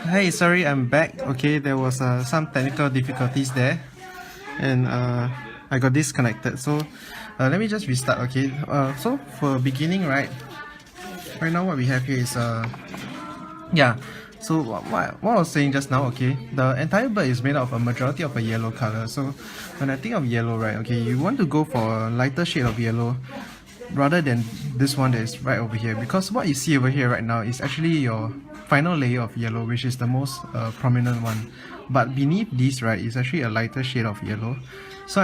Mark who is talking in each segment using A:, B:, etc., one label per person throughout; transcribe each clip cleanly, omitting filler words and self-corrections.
A: Hey, sorry, I'm back. Okay, there was some technical difficulties there, and I got disconnected. So let me just restart. Okay. So for beginning, right now what we have here is yeah. So what I was saying just now, okay, the entire bird is made of a majority of a yellow color. So when I think of yellow, right, okay, you want to go for a lighter shade of yellow rather than this one that is right over here, because what you see over here right now is actually your final layer of yellow, which is the most prominent one, but beneath this, right, is actually a lighter shade of yellow. So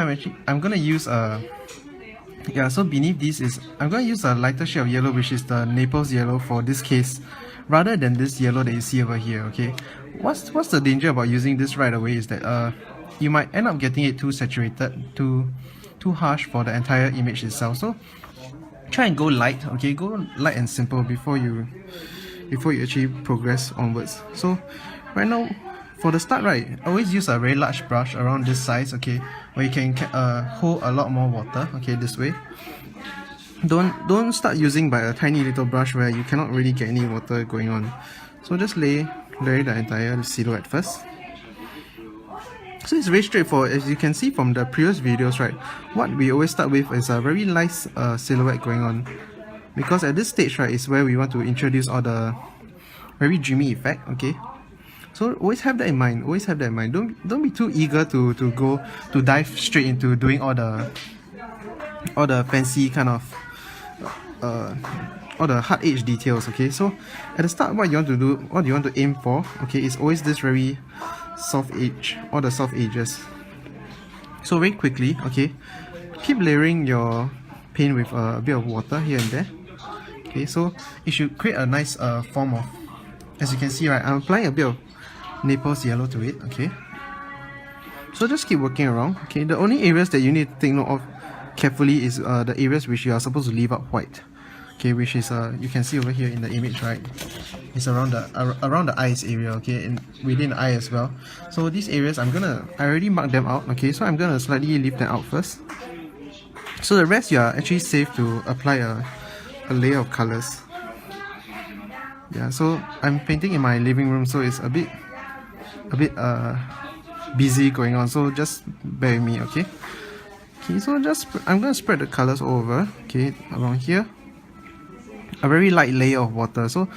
A: I'm gonna use so beneath this is I'm gonna use a lighter shade of yellow, which is the Naples yellow for this case, rather than this yellow that you see over here. Okay, what's the danger about using this right away is that you might end up getting it too saturated, too harsh for the entire image itself. So try and go light. Okay, go light and simple before you actually progress onwards. So right now, for the start, right, always use a very large brush around this size, okay, where you can hold a lot more water. Okay, this way. Don't start using by a tiny little brush where you cannot really get any water going on. So just lay the entire silhouette first. So it's very straightforward. As you can see from the previous videos, right, what we always start with is a very nice silhouette going on, because at this stage, right, is where we want to introduce all the very dreamy effect. Okay, so always have that in mind. Don't be too eager to dive straight into doing all the fancy kind of all the hard edge details. Okay, so at the start, what you want to aim for, okay, is always this very soft edge, all the soft edges. So very quickly, okay, keep layering your paint with a bit of water here and there. Okay, so it should create a nice form of, as you can see, right, I'm applying a bit of Naples yellow to it. Okay, so just keep working around. Okay, the only areas that you need to take note of carefully is the areas which you are supposed to leave out white. Okay, which is you can see over here in the image, right, it's around the eyes area, okay, and within the eye as well. So these areas I already marked them out. Okay, so I'm gonna slightly leave them out first. So the rest you are actually safe to apply a layer of colors. Yeah, so I'm painting in my living room, so it's a bit busy going on, so just bear with me. Okay, so I'm gonna spread the colors all over. Okay, around here, a very light layer of water. So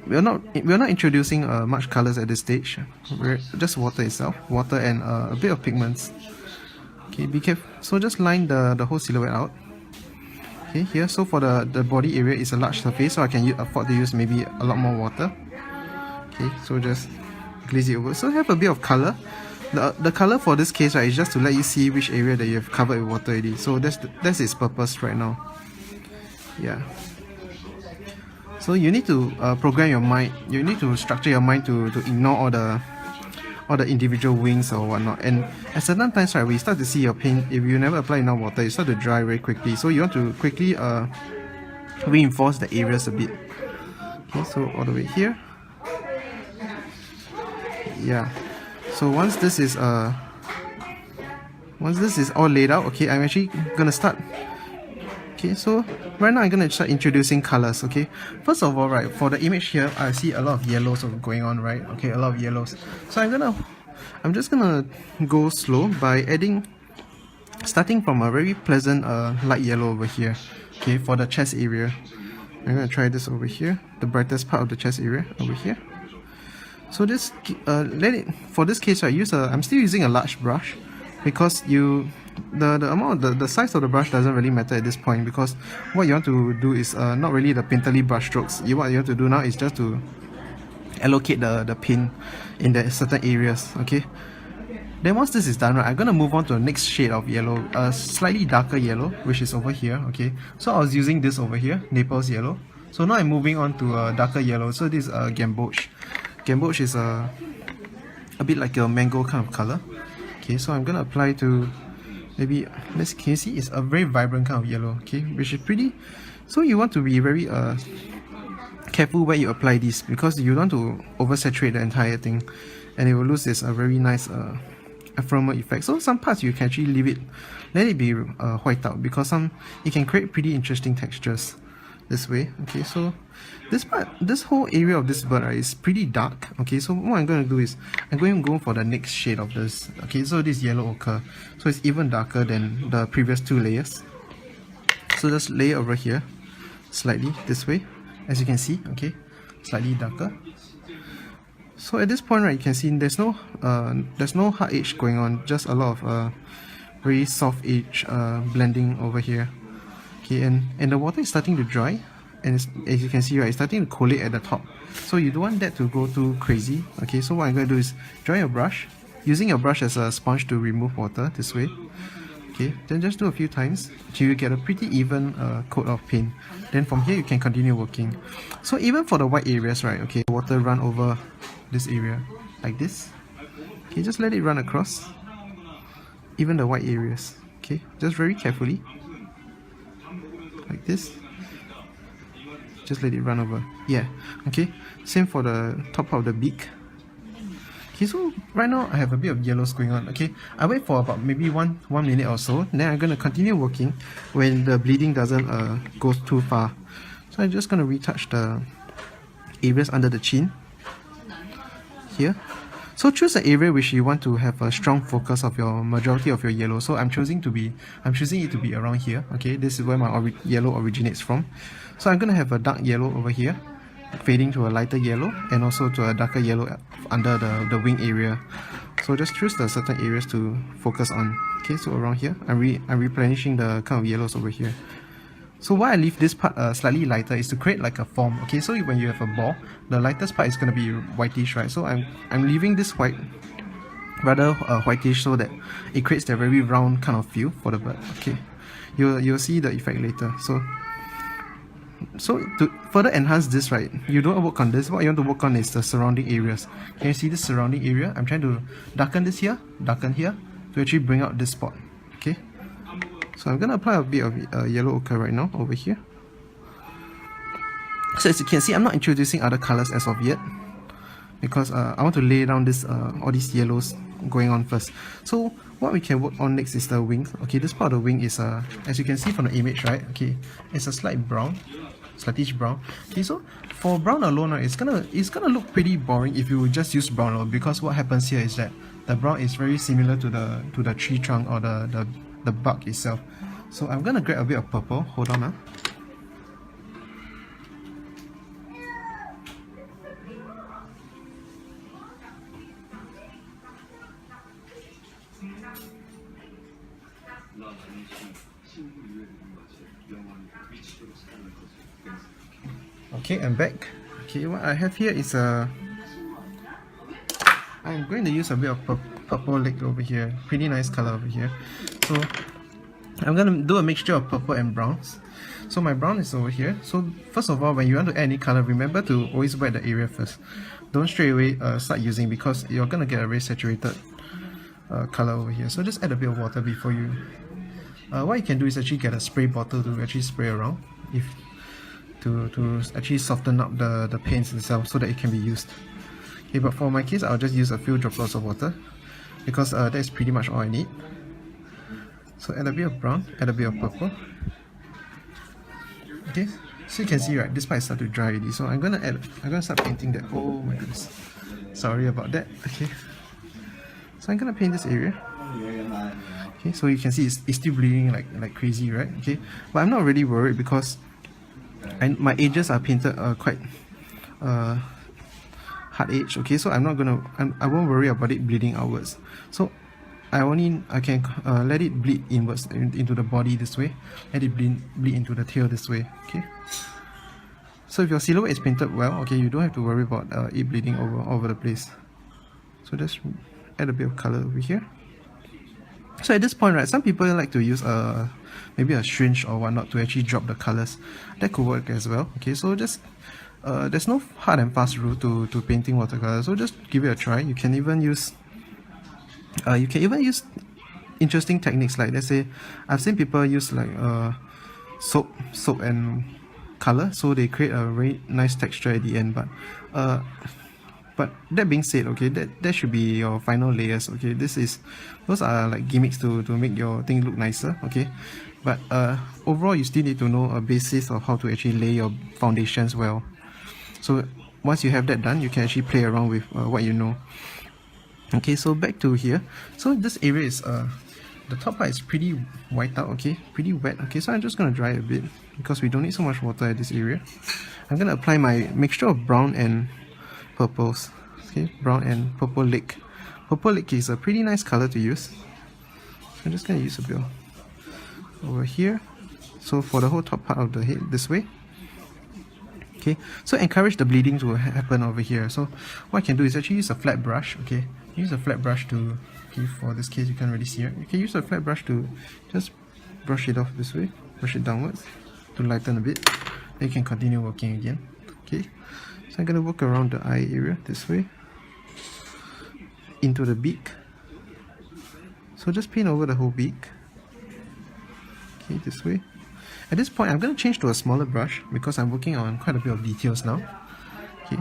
A: we're not introducing much colors at this stage. We're just water itself, water and a bit of pigments. Okay, be careful. So just line the whole silhouette out. Okay, here, so for the body area is a large surface, so I can afford to use maybe a lot more water. Okay, so just glaze it over. So have a bit of color. The color for this case, right, is just to let you see which area that you have covered with water already. So that's its purpose right now. Yeah. So you need to program your mind. You need to structure your mind to ignore all the individual wings or whatnot. And at certain times, right, we start to see your paint, if you never apply enough water, it starts to dry very quickly. So you want to quickly reinforce the areas a bit. Okay, so all the way here. Yeah. So once this is all laid out, okay, I'm actually gonna start. Okay, so right now I'm gonna start introducing colors. Okay, first of all, right, for the image here, I see a lot of yellows going on, right? Okay, a lot of yellows. So I'm just gonna go slow by starting from a very pleasant light yellow over here. Okay, for the chest area, I'm gonna try this over here, the brightest part of the chest area over here. So this for this case, I I'm still using a large brush, because the size of the brush doesn't really matter at this point, because what you want to do is not really the painterly brush strokes. What you want to do now is just to allocate the paint in the certain areas. Okay, then once this is done, right, I'm gonna move on to the next shade of yellow, a slightly darker yellow, which is over here. Okay, so I was using this over here, Naples yellow. So now I'm moving on to a darker yellow. So this is gamboge. Gamboge is a bit like a mango kind of color. Okay, so I'm gonna apply to maybe, can you see, it's a very vibrant kind of yellow. Okay, which is pretty. So you want to be very careful where you apply this, because you don't want to oversaturate the entire thing, and it will lose this very nice ephemeral effect. So some parts you can actually let it be white out, because it can create pretty interesting textures. this way. Okay, so this whole area of this bird, right, is pretty dark. Okay, so what I'm going to do is I'm going to go for the next shade of this. Okay, so this yellow ochre, so it's even darker than the previous two layers. So just lay it over here slightly this way, as you can see. Okay, slightly darker. So at this point, right, you can see there's no hard edge going on, just a lot of very soft edge blending over here. Okay, and the water is starting to dry, and as you can see, right, it's starting to collate at the top. So you don't want that to go too crazy. Okay, so what I'm going to do is dry your brush, using your brush as a sponge to remove water this way. Okay, then just do a few times till you get a pretty even coat of paint. Then from here you can continue working. So even for the white areas, right, okay, water run over this area like this. Okay, just let it run across even the white areas. Okay, just very carefully like this. Just let it run over. Yeah, okay, same for the top of the beak. Okay, so right now I have a bit of yellows going on. Okay, I wait for about maybe one minute or so, then I'm gonna continue working when the bleeding doesn't go too far. So I'm just gonna retouch the areas under the chin here. So choose an area which you want to have a strong focus of your majority of your yellow. So I'm choosing it to be around here. Okay, this is where my yellow originates from. So I'm gonna have a dark yellow over here, fading to a lighter yellow, and also to a darker yellow under the wing area. So just choose the certain areas to focus on. Okay, so around here, I'm replenishing the kind of yellows over here. So why I leave this part slightly lighter is to create like a form. Okay, so when you have a ball, the lightest part is going to be whitish, right? So I'm leaving this white rather whitish so that it creates a very round kind of feel for the bird. Okay, you'll see the effect later. So to further enhance this, right, you don't work on this. What you want to work on is the surrounding areas. Can you see this surrounding area? I'm trying to darken this here, darken here, to actually bring out this spot. Okay, so I'm gonna apply a bit of yellow ochre right now over here. So as you can see, I'm not introducing other colors as of yet, because I want to lay down this all these yellows going on first. So what we can work on next is the wings. Okay, this part of the wing is as you can see from the image, right? Okay, it's a slight brown, slightly brown. Okay, so for brown alone, right, it's gonna look pretty boring if you just use brown alone, because what happens here is that the brown is very similar to the tree trunk or the bark itself. So I'm gonna grab a bit of purple. Hold on. Okay, I'm back. Okay, what I have here is I'm going to use a bit of purple lake over here. Pretty nice color over here. So I'm going to do a mixture of purple and browns. So my brown is over here. So first of all, when you want to add any color, remember to always wet the area first. Don't straight away start using, because you're going to get a very saturated color over here. So just add a bit of water before you... what you can do is actually get a spray bottle to actually spray around, to actually soften up the paints itself so that it can be used. Okay, but for my case, I'll just use a few droplets of water, because that is pretty much all I need. So add a bit of brown, add a bit of purple. Okay, so you can see, right, this part is starting to dry already. So I'm gonna start painting that. Oh my goodness, sorry about that. Okay, so I'm gonna paint this area. Okay, so you can see it's still bleeding like crazy, right? Okay, but I'm not really worried, because my edges are painted quite hard edge. Okay, so I won't worry about it bleeding outwards. So I can let it bleed inwards into the body this way. Let it bleed into the tail this way. Okay. So if your silhouette is painted well, okay, you don't have to worry about it bleeding over the place. So just add a bit of color over here. So at this point, right, some people like to use maybe a syringe or whatnot to actually drop the colors. That could work as well. Okay, so just there's no hard and fast rule to painting watercolor. So just give it a try. You can even use interesting techniques, like, let's say, I've seen people use like soap and color, so they create a very nice texture at the end. But that being said, okay, that should be your final layers. Okay, those are like gimmicks to make your thing look nicer. Okay, but overall you still need to know a basis of how to actually lay your foundations well. So once you have that done, you can actually play around with what you know. Okay, so back to here. So this area is the top part is pretty white out, okay, pretty wet. Okay, so I'm just gonna dry it a bit because we don't need so much water at this area. I'm gonna apply my mixture of brown and purples. Okay, brown and purple lake. Purple lake is a pretty nice color to use. I'm just gonna use a bit over here. So for the whole top part of the head, this way. Okay, so encourage the bleeding to happen over here. So what I can do is actually use a flat brush. Okay, use a flat brush to, okay, for this case you can't really see it. You can use a flat brush to just brush it off this way, brush it downwards to lighten a bit. Then you can continue working again. Okay, so I'm gonna work around the eye area this way, into the beak. So just paint over the whole beak. Okay, this way. At this point, I'm going to change to a smaller brush because I'm working on quite a bit of details now. Okay.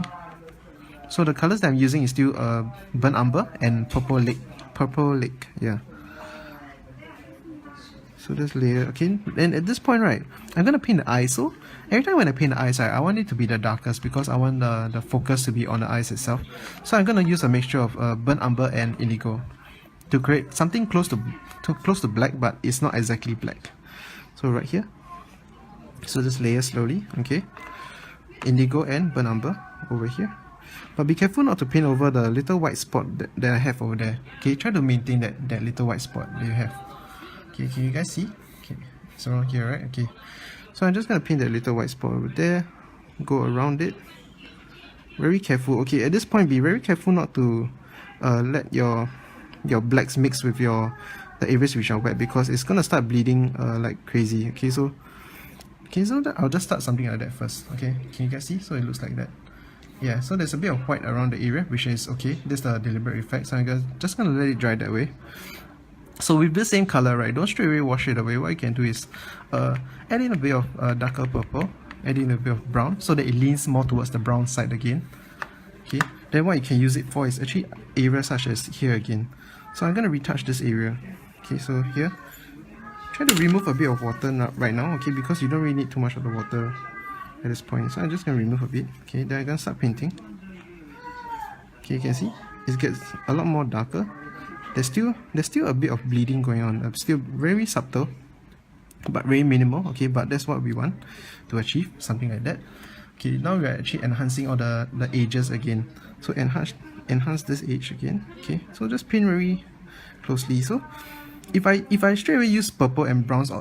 A: So the colors that I'm using is still burnt umber and purple lake. Purple lake, yeah. So this layer, okay. And at this point, right, I'm going to paint the eyes. So every time when I paint the eyes, right, I want it to be the darkest because I want the focus to be on the eyes itself. So I'm going to use a mixture of burnt umber and indigo to create something close to black, but it's not exactly black. So right here. So just layer slowly, okay. Indigo and burnt umber over here. But be careful not to paint over the little white spot that I have over there. Okay, try to maintain that little white spot that you have. Okay, can you guys see? Okay, it's around here, right? Okay. So I'm just gonna paint that little white spot over there. Go around it. Very careful. Okay, at this point, be very careful not to let your blacks mix with the areas which are wet because it's gonna start bleeding like crazy. Okay, so I'll just start something like that first. Okay, can you guys see? So it looks like that. Yeah, so there's a bit of white around the area, which is okay. This is the deliberate effect. So I'm just gonna let it dry that way. So with the same color, right, don't straight away wash it away. What you can do is add in a bit of darker purple, add in a bit of brown, so that it leans more towards the brown side again. Okay, then what you can use it for is actually areas such as here again. So I'm gonna retouch this area. Okay, so here. Try to remove a bit of water right now, okay, because you don't really need too much of the water at this point. So I'm just going to remove a bit, okay, then I'm going to start painting. Okay, you can see, it gets a lot more darker. There's still a bit of bleeding going on, still very subtle, but very minimal, okay, but that's what we want to achieve, something like that. Okay, now we're actually enhancing all the edges again. So enhance this edge again, okay, so just paint very closely. So if I straight away use purple and browns,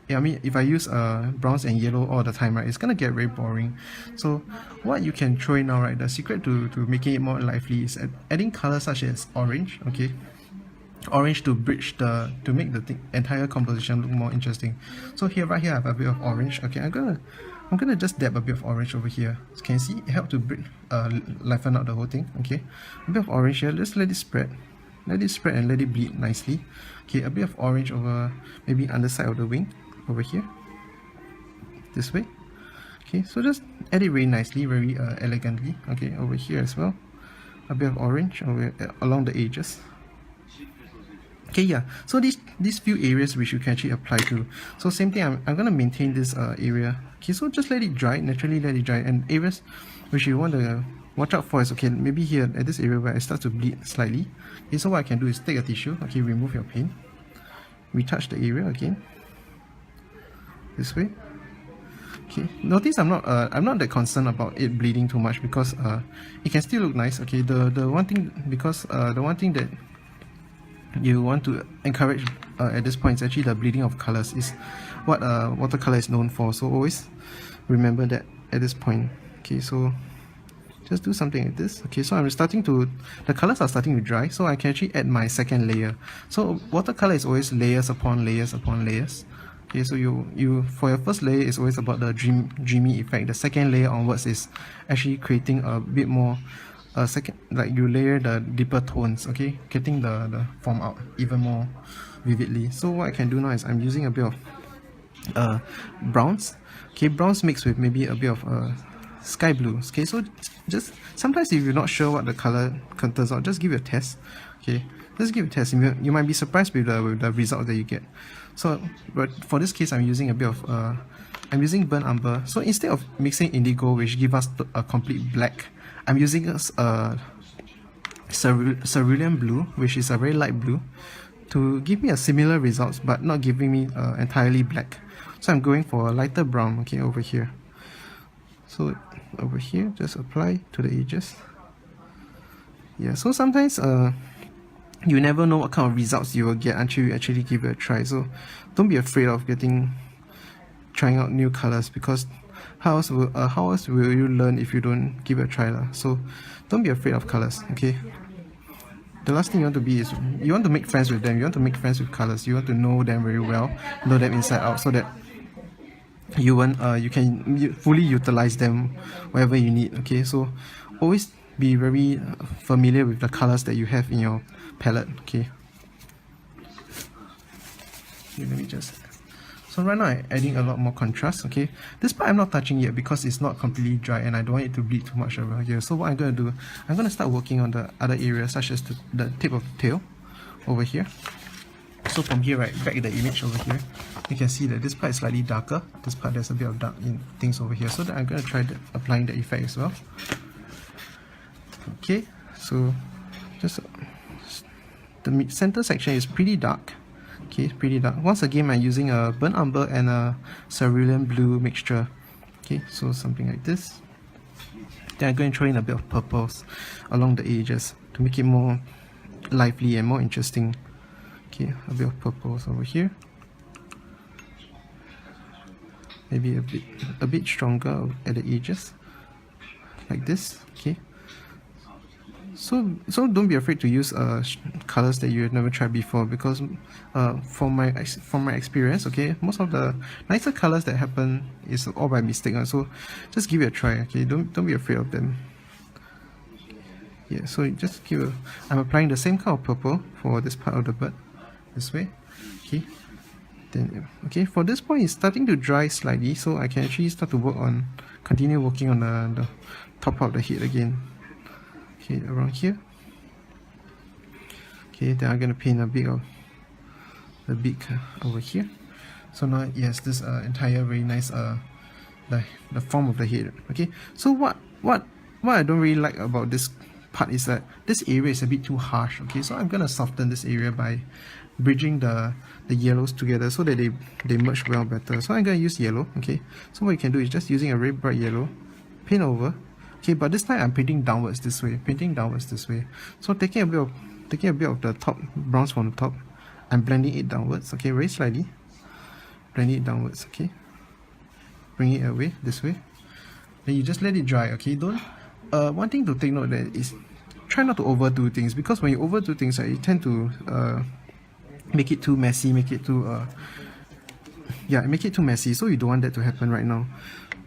A: if I use browns and yellow all the time, right, it's gonna get very boring. So what you can throw in now, right, the secret to making it more lively is adding colors such as orange, okay, orange to bridge to make the entire composition look more interesting. So here, right here, I have a bit of orange. Okay, I'm gonna just dab a bit of orange over here. So can you see it helps to liven up the whole thing? Okay, a bit of orange here. Just let it spread. Let it spread and let it bleed nicely. Okay, a bit of orange over maybe underside of the wing over here. This way. Okay, so just add it very nicely, very elegantly. Okay, over here as well. A bit of orange over along the edges. Okay, yeah. So these few areas which you can actually apply to. So same thing. I'm gonna maintain this area. Okay, so just let it dry. Naturally, let it dry. And areas which you want to watch out for is, okay, maybe here at this area where it starts to bleed slightly. Okay, so what I can do is take a tissue, okay, remove your paint, retouch the area again, this way. Okay, notice I'm not that concerned about it bleeding too much because it can still look nice. Okay, the one thing that you want to encourage at this point is actually the bleeding of colors, is what watercolor is known for. So always remember that at this point. Okay, so just do something like this. Okay, so the colors are starting to dry, so I can actually add my second layer. So watercolor is always layers upon layers upon layers. Okay, so you for your first layer is always about the dreamy effect. The second layer onwards is actually creating a bit more like you layer the deeper tones, okay, getting the form out even more vividly. So what I can do now is I'm using a bit of browns. Okay, browns mixed with maybe a bit of sky blue. Okay, so just sometimes if you're not sure what the color turns out, just give it a test. Okay, just give it a test. You might be surprised with the result that you get. So, but for this case, I'm using a bit of I'm using burnt umber. So instead of mixing indigo, which give us a complete black, I'm using cerulean blue, which is a very light blue, to give me a similar results, but not giving me entirely black. So I'm going for a lighter brown, okay, over here. So over here, just apply to the edges. Yeah, so sometimes you never know what kind of results you will get until you actually give it a try. So don't be afraid of trying out new colors, because how else will you learn if you don't give it a try lah? So don't be afraid of colors, okay? The last thing you want to be is you want to make friends with them. You want to make friends with colors. You want to know them very well, know them inside out, so that you can fully utilize them wherever you need. Okay, so always be very familiar with the colors that you have in your palette. Okay, let me just. So right now I'm adding a lot more contrast. Okay, this part I'm not touching yet because it's not completely dry and I don't want it to bleed too much over here. So what I'm going to do, I'm going to start working on the other areas, such as the tip of the tail over here. So from here, right, back in the image over here, you can see that this part is slightly darker. This part, there's a bit of dark in things over here. So that I'm going to try applying the effect as well. Okay, so just the center section is pretty dark. Okay, pretty dark. Once again, I'm using a burnt umber and a cerulean blue mixture. Okay, so something like this. Then I'm going to throw in a bit of purples along the edges to make it more lively and more interesting. Okay, a bit of purples over here. Maybe a bit stronger at the edges, like this. Okay. So don't be afraid to use colors that you have never tried before, because from my experience, okay, most of the nicer colors that happen is all by mistake. So just give it a try. Okay, don't be afraid of them. Yeah, so just I'm applying the same kind of purple for this part of the bird, this way. Okay, then okay, for this point it's starting to dry slightly, so I can actually start to continue working on the top part of the head again. Okay, around here. Okay, then I'm gonna paint a bit of the beak over here. So now, yes, this entire very nice the form of the head. Okay, so what I don't really like about this part is that this area is a bit too harsh. Okay, so I'm gonna soften this area by bridging the yellows together so that they merge well better. So I'm gonna use yellow. Okay, so what you can do is just using a very bright yellow, paint over. Okay, but this time I'm painting downwards this way, So taking a bit of the top browns from the top, I'm blending it downwards. Okay, very slightly, blending it downwards. Okay, bring it away this way. Then you just let it dry. Okay, don't. One thing to take note that is, try not to overdo things, because when you overdo things, you tend to make it too messy, make it too messy. So you don't want that to happen right now.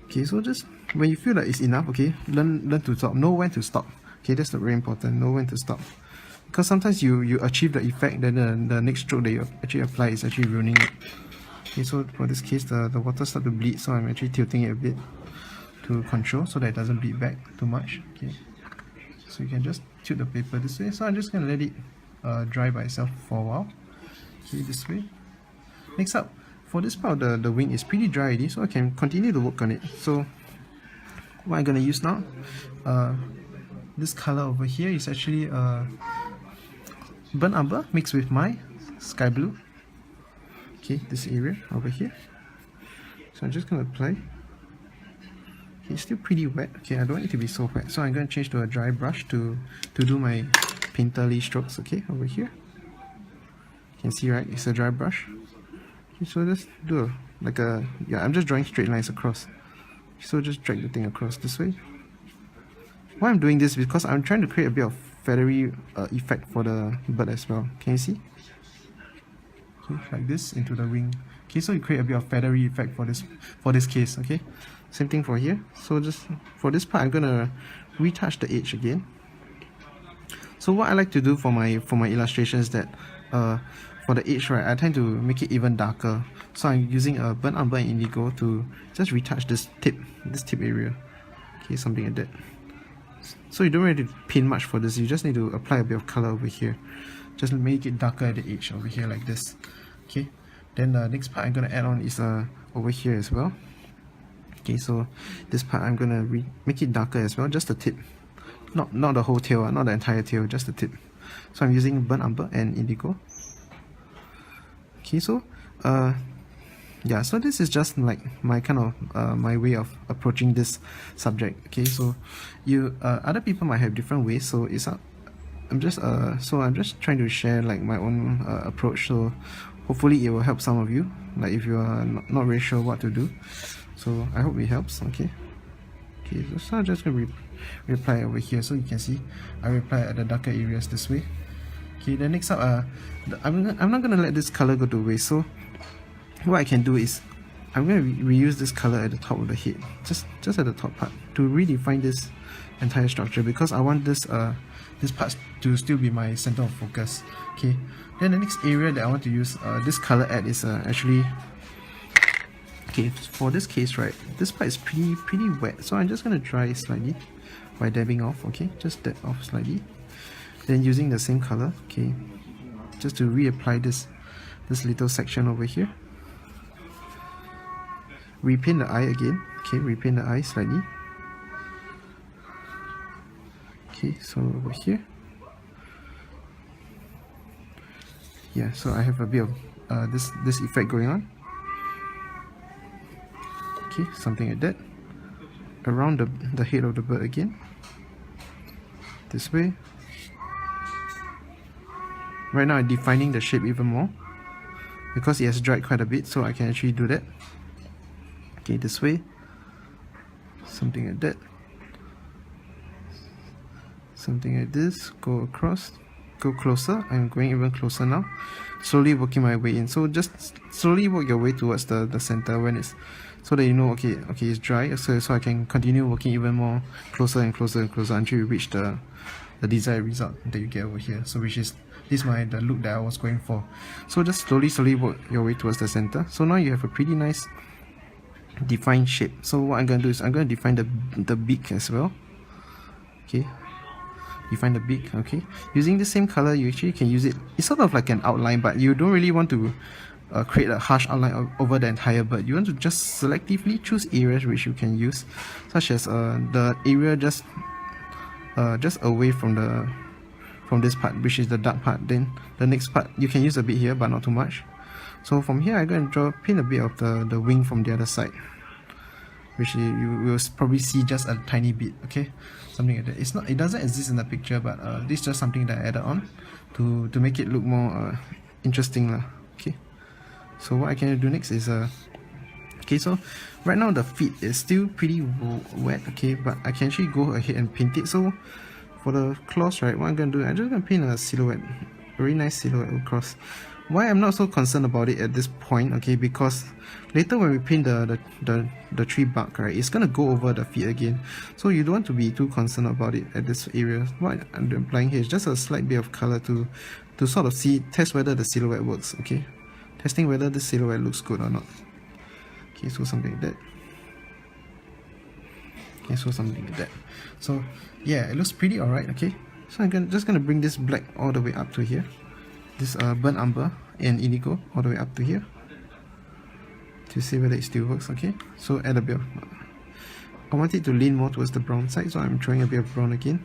A: Okay, so just when you feel that it's enough, okay, learn to stop. Know when to stop. Okay, that's very important. Know when to stop, because sometimes you achieve the effect, then the next stroke that you actually apply is actually ruining it. Okay, so for this case, the water starts to bleed, so I'm actually tilting it a bit to control so that it doesn't bleed back too much. Okay, so you can just tilt the paper this way. So I'm just gonna let it dry by itself for a while. Okay, this way. Next up, for this part of the wing is pretty dry already, so I can continue to work on it. So what I'm gonna use now, this color over here is actually burnt umber mixed with my sky blue. Okay, this area over here. So I'm just gonna apply. Okay, it's still pretty wet. Okay, I don't want it to be so wet, so I'm gonna change to a dry brush to do my painterly strokes. Okay, over here. You can see, right, it's a dry brush. Okay, so just do I'm just drawing straight lines across. So just drag the thing across this way. Why I'm doing this is because I'm trying to create a bit of feathery effect for the bird as well. Can you see? Okay, like this into the wing. Okay, so you create a bit of feathery effect for this case. Okay, same thing for here. So just for this part, I'm gonna retouch the edge again. So what I like to do for my illustrations, that for the edge, right, I tend to make it even darker. So I'm using a burnt umber and indigo to just retouch this tip area. Okay, something like that. So you don't really need to paint much for this. You just need to apply a bit of color over here. Just make it darker at the edge over here like this. Okay. Then the next part I'm gonna add on is over here as well. Okay, so this part I'm gonna make it darker as well, just the tip, not the whole tail, not the entire tail, just the tip. So I'm using burnt umber and indigo. Okay, so yeah, so this is just like my kind of my way of approaching this subject. Okay, so you other people might have different ways, so I'm just trying to share like my own approach, so hopefully it will help some of you, like if you are not really sure what to do. So I hope it helps. Okay, so I'm just gonna reply over here, so you can see I reply at the darker areas this way. Okay, then next up, I'm not gonna let this color go to waste, so what I can do is I'm gonna reuse this color at the top of the head, just at the top part, to redefine this entire structure, because I want this part to still be my center of focus. Okay, then the next area that I want to use this color at is actually, okay, for this case, right, this part is pretty wet, so I'm just gonna dry it slightly by dabbing off. Okay, just dab off slightly, then using the same color, okay, just to reapply this little section over here. Repaint the eye again. Okay, repaint the eye slightly. Okay, so over here, yeah, so I have a bit of this effect going on. Okay, something like that. Around the head of the bird again, this way. Right now I'm defining the shape even more, because it has dried quite a bit, so I can actually do that. Okay, this way, something like that, something like this, go across, go closer. I'm going even closer now, slowly working my way in. So just slowly work your way towards the center when it's, so that you know, okay, it's dry, so I can continue working even more closer and closer and closer until you reach the desired result that you get over here. So which is the look that I was going for. So just slowly work your way towards the center. So now you have a pretty nice defined shape. So what I'm going to do is I'm going to define the beak as well. Okay, define the beak. Okay, using the same color, you actually can use it, it's sort of like an outline, but you don't really want to create a harsh outline over the entire bird. You want to just selectively choose areas which you can use, such as the area just away from this part, which is the dark part. Then the next part you can use a bit here, but not too much. So from here I'm going to paint a bit of the wing from the other side, which you will probably see just a tiny bit. Okay, something like that. It doesn't exist in the picture, but this is just something that I added on to make it look more interesting lah. Okay, so what I can do next is okay, so right now the feet is still pretty wet. Okay, but I can actually go ahead and paint it. So for the claws, right, what I'm going to do, I'm just going to paint a silhouette, a very nice silhouette across. Why I'm not so concerned about it at this point, okay, because later when we paint the tree bark, right, it's gonna go over the feet again, so you don't want to be too concerned about it at this area. What I'm applying here is just a slight bit of color to sort of test whether the silhouette works. Okay, testing whether the silhouette looks good or not. Okay, so something like that. Okay, so something like that. So yeah, it looks pretty alright. Okay, so I'm just gonna bring this black all the way up to here, this burnt umber and indigo all the way up to here, to see whether it still works. Okay, so add a bit of, I want it to lean more towards the brown side, so I'm throwing a bit of brown again.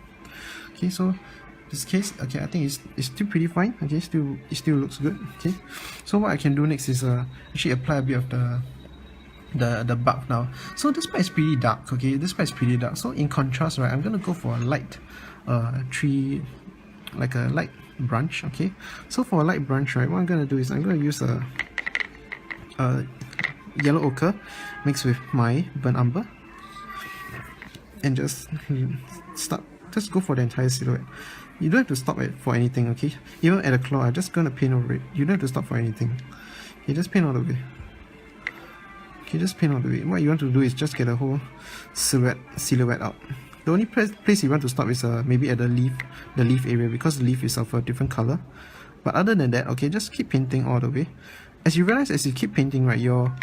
A: Okay, so this case, okay, I think it's still pretty fine. Okay, it still looks good. Okay, so what I can do next is actually apply a bit of the bark now. So this part is pretty dark. Okay, this part is pretty dark, so in contrast, right, I'm gonna go for a light tree, like a light branch. Okay, so for a light branch, right, what I'm gonna do is I'm gonna use a yellow ochre mixed with my burnt umber, and just go for the entire silhouette. You don't have to stop for anything. Okay, even at a claw, I'm just gonna paint over it. You don't have to stop for anything. You just paint all the way. Okay, just paint all the way. What you want to do is just get a whole silhouette out. The only place you want to stop is maybe at the leaf area, because the leaf is of a different color. But other than that, okay, just keep painting all the way. As you realize, as you keep painting, right, your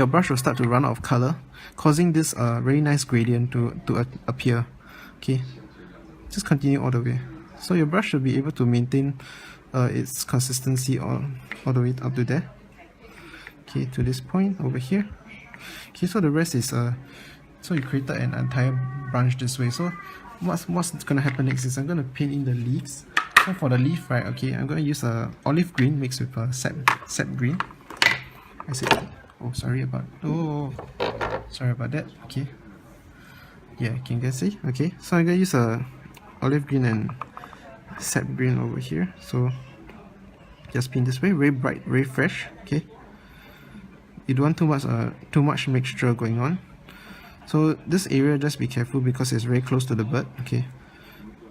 A: brush will start to run out of color, causing this very nice gradient to appear. Okay, just continue all the way. So your brush should be able to maintain its consistency all the way up to there. okay, to this point over here. Okay, so the rest is so you created an entire branch this way. So what's gonna happen next is I'm gonna paint in the leaves. So for the leaf, right, okay, I'm gonna use a olive green mixed with a sap green. I said, sorry about that. Okay, yeah, can you guys see? Okay, so I'm gonna use a olive green and sap green over here. So just paint this way, very bright, very fresh. Okay, you don't want too much mixture going on. So this area, just be careful because it's very close to the bird. Okay,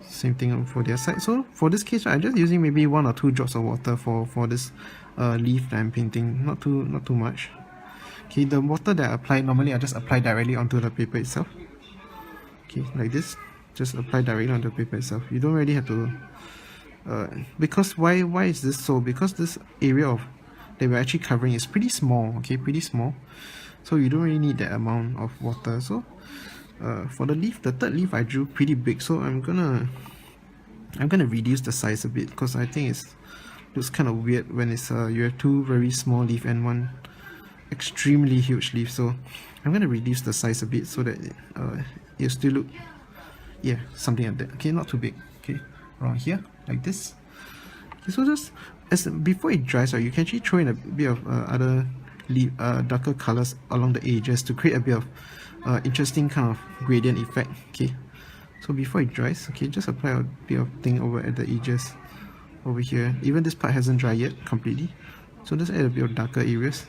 A: same thing for the other side. So for this case, I'm just using maybe 1 or 2 drops of water for this leaf that I'm painting, not too much. Okay, the water that I apply, normally I just apply directly onto the paper itself. Okay, like this, just apply directly on the paper itself. You don't really have to because why is this so? Because this area of that we're actually covering is pretty small. Okay, pretty small, so you don't really need that amount of water. So for the leaf, the third leaf I drew pretty big, so I'm gonna reduce the size a bit because I think it looks kind of weird when it's you have 2 very small leaf and 1 extremely huge leaf. So I'm gonna reduce the size a bit so that it still look, yeah, something like that. Okay, not too big. Okay, around here like this. Okay, so just before it dries, you can actually throw in a bit of other darker colors along the edges to create a bit of interesting kind of gradient effect. Okay, so before it dries, okay, just apply a bit of thing over at the edges over here. Even this part hasn't dried yet completely, so just add a bit of darker areas.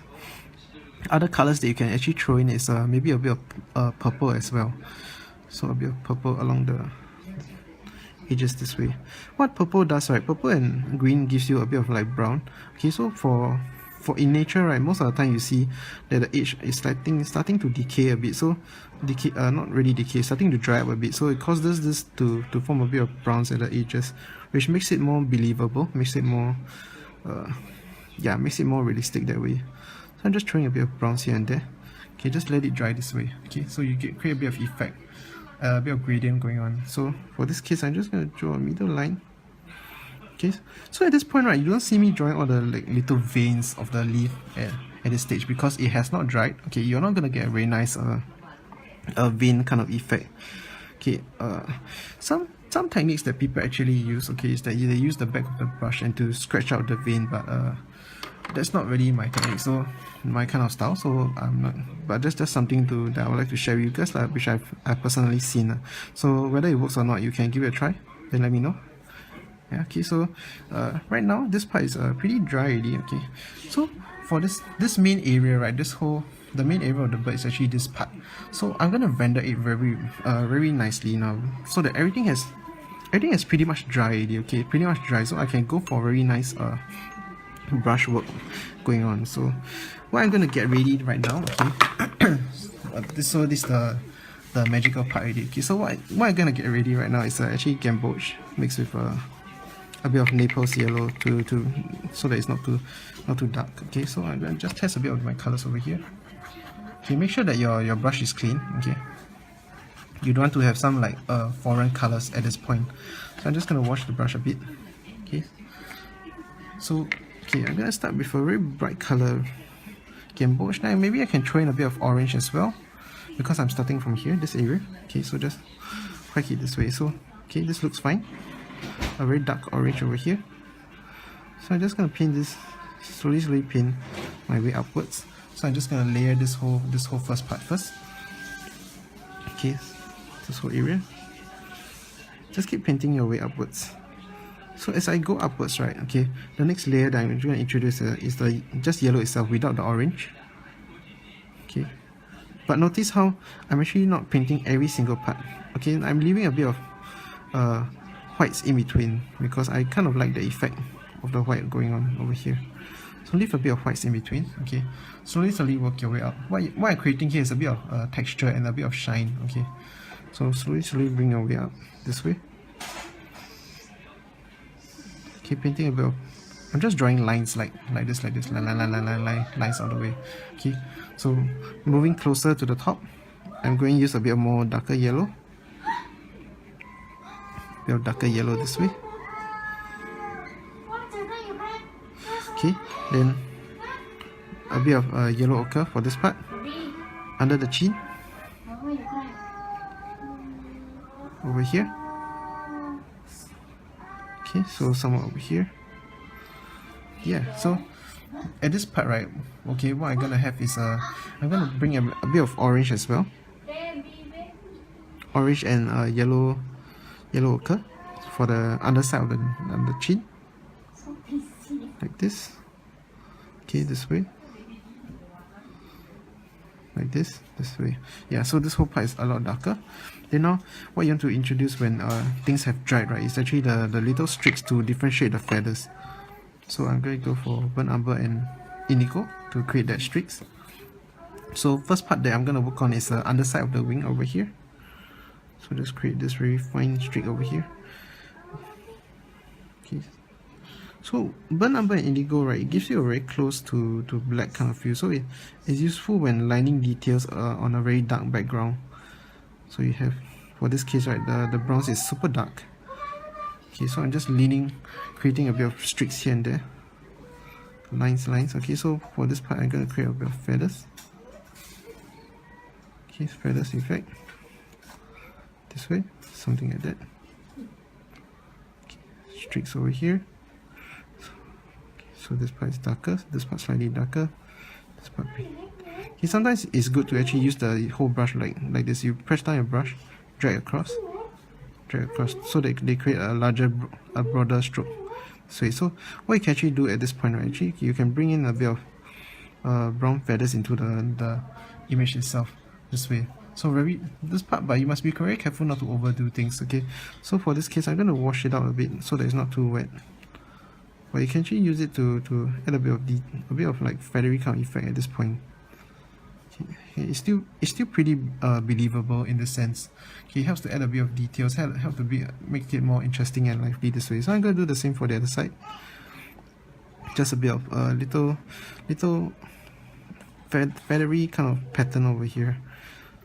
A: Other colors that you can actually throw in is maybe a bit of purple as well. So a bit of purple along the edges this way. What purple does, right, purple and green gives you a bit of like brown. Okay, so for in nature, right, most of the time you see that the edge is starting to decay a bit. So not really decay, starting to dry up a bit. So it causes this to form a bit of browns at the edges, which makes it more believable, makes it more makes it more realistic that way. So I'm just throwing a bit of browns here and there. Okay, just let it dry this way. Okay, so you create a bit of effect, a bit of gradient going on. So for this case, I'm just going to draw a middle line. Okay, so at this point, right, you don't see me drawing all the like little veins of the leaf at this stage because it has not dried. Okay, you're not going to get a very nice vein kind of effect. Okay, some techniques that people actually use, okay, is that they use the back of the brush and to scratch out the vein, but that's not really my technique, so my kind of style. So I'm not, but that's just something that I would like to share with you guys, which I've personally seen. So whether it works or not, you can give it a try, then let me know. Yeah, okay, so right now this part is pretty dry already. Okay, so for this main area, right, the main area of the bird is actually this part. So I'm gonna render it very nicely now, so that everything has pretty much dry already. Okay, pretty much dry, so I can go for very nice brush work going on. So what I'm gonna get ready right now, okay, this is the magical part already. Okay, so what I'm gonna get ready right now is actually gamboge mixed with a bit of Naples yellow so that it's not too dark. Okay, so I'm gonna just test a bit of my colors over here. Okay, make sure that your brush is clean. Okay, you don't want to have some like foreign colors at this point. So I'm just gonna wash the brush a bit. Okay, so okay, I'm gonna start with a very bright color gamboge. Now maybe I can throw in a bit of orange as well because I'm starting from here, this area. Okay, so just crack it this way. So okay, this looks fine. A very dark orange over here. So I'm just gonna paint this slowly paint my way upwards. So I'm just gonna layer this whole first part first. Okay, this whole area. Just keep painting your way upwards. So as I go upwards, right, okay, the next layer that I'm going to introduce is the just yellow itself without the orange. Okay, but notice how I'm actually not painting every single part. Okay, I'm leaving a bit of whites in between because I kind of like the effect of the white going on over here. So leave a bit of whites in between. Okay, slowly work your way up. What I'm creating here is a bit of texture and a bit of shine. Okay, so slowly bring your way up this way. Okay, painting a bit of, I'm just drawing lines like this, lines all the way. Okay, so moving closer to the top, I'm going to use a bit more darker yellow. A bit of darker yellow this way. Okay, then a bit of yellow ochre for this part, under the chin, over here. Okay, so somewhere over here. Yeah, so at this part, right, okay, what I'm gonna have is I'm gonna bring a bit of orange as well, orange and yellow ochre for the underside of the chin, like this. Okay, this way, like this way. Yeah, so this whole part is a lot darker. Then now what you want to introduce when things have dried, right, is actually the little streaks to differentiate the feathers. So I'm going to go for burnt umber and indigo to create that streaks. So first part that I'm going to work on is the underside of the wing over here. So just create this very fine streak over here. Okay. So burnt umber and indigo, right, it gives you a very close to black kind of feel. So it's useful when lining details on a very dark background. So you have, for this case, right, the bronze is super dark. Okay, so I'm just creating a bit of streaks here and there. Lines. Okay, so for this part, I'm going to create a bit of feathers. Okay, feathers effect. This way, something like that. Okay, streaks over here. So this part is darker, this part slightly darker, this part. Okay, sometimes it's good to actually use the whole brush like this. You press down your brush, drag across, so they create a broader stroke. So what you can actually do at this point, right, actually you can bring in a bit of brown feathers into the image itself, this way. So this part, but you must be very careful not to overdo things. Okay, so for this case, I'm going to wash it out a bit so that it's not too wet. But you can actually use it to add a bit of like feathery kind of effect at this point. Okay, it's still pretty believable in the sense. Okay, it helps to add a bit of details, help to make it more interesting and lively this way. So I'm going to do the same for the other side. Just a bit of little feathery kind of pattern over here.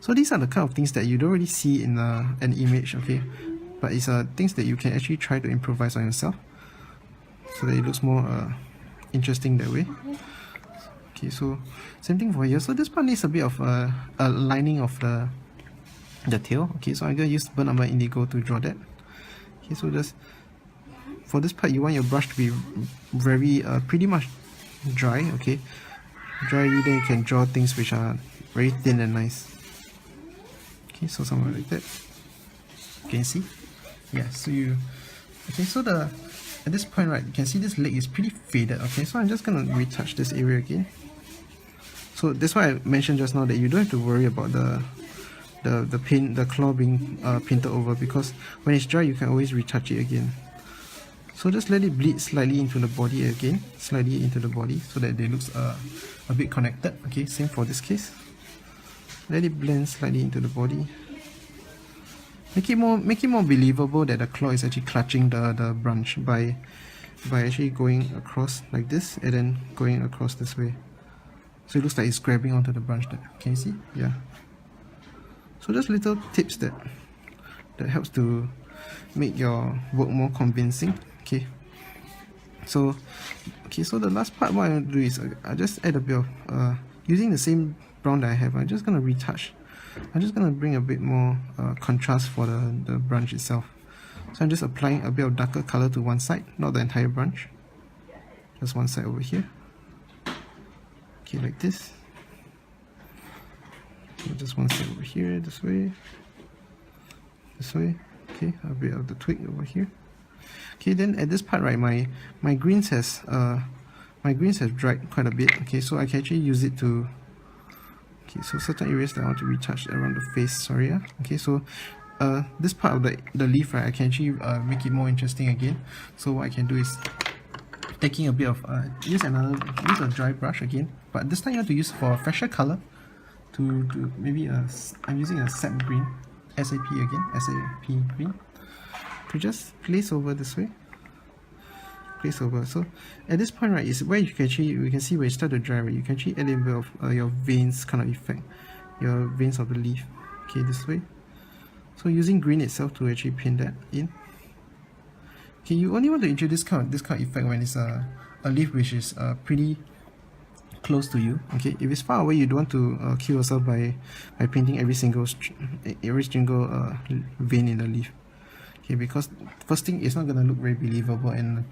A: So these are the kind of things that you don't really see in an image, okay? But it's things that you can actually try to improvise on yourself, so that it looks more interesting that way. Okay, so same thing for here. So this part needs a bit of a lining of the tail. Okay, so I'm going to use burnt umber indigo to draw that. Okay, so just for this part, you want your brush to be very pretty much dry. Okay, dry, then you can draw things which are very thin and nice. Okay, so somewhere like that. Can you see? Yeah, so at this point, right, you can see this leg is pretty faded. Okay, so I'm just gonna retouch this area again. So that's why I mentioned just now that you don't have to worry about the claw being painted over, because when it's dry you can always retouch it again. So just let it bleed slightly into the body again, so that they looks a bit connected. Okay, same for this case. Let it blend slightly into the body. Make it more believable that the claw is actually clutching the branch by actually going across like this and then going across this way. So it looks like it's grabbing onto the branch there. Can you see? Yeah. So just little tips that helps to make your work more convincing. Okay. So the last part, what I'm gonna do is I just add a bit of using the same brown that I have. I'm just gonna retouch. I'm just gonna bring a bit more contrast for the branch itself. So I'm just applying a bit of darker color to one side, not the entire branch. Just one side over here. Okay, like this. So just one side over here, this way. Okay, a bit of the twig over here. Okay, then at this part, right, my greens has dried quite a bit. Okay, so I can actually use it to. Okay, so certain areas that I want to retouch around the face. Sorry, yeah. Okay, so this part of the leaf, right, I can actually make it more interesting again. So what I can do is taking a bit of use a dry brush again, but this time you have to use for a fresher color. To maybe I'm using a sap green, SAP green, to just place over this way. Place over. So at this point, right, is where you can see where it start to dry. Right, you can actually add a bit of your veins kind of effect, your veins of the leaf. Okay, this way. So using green itself to actually paint that in. Okay, you only want to introduce this kind of effect when it's a leaf which is pretty close to you. Okay, if it's far away, you don't want to kill yourself by painting every single vein in the leaf. Okay, because first thing, it's not gonna look very believable, and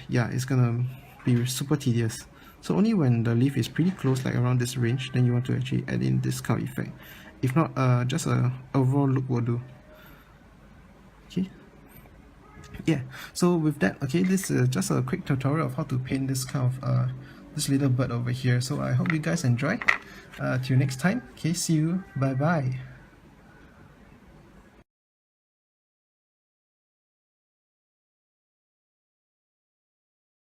A: yeah, it's gonna be super tedious. So only when the leaf is pretty close, like around this range, then you want to actually add in this kind of effect. If not, just a overall look will do. Okay, yeah, so with that, okay, this is just a quick tutorial of how to paint this kind of this little bird over here. So I hope you guys enjoy. Till next time, okay, see you, bye bye.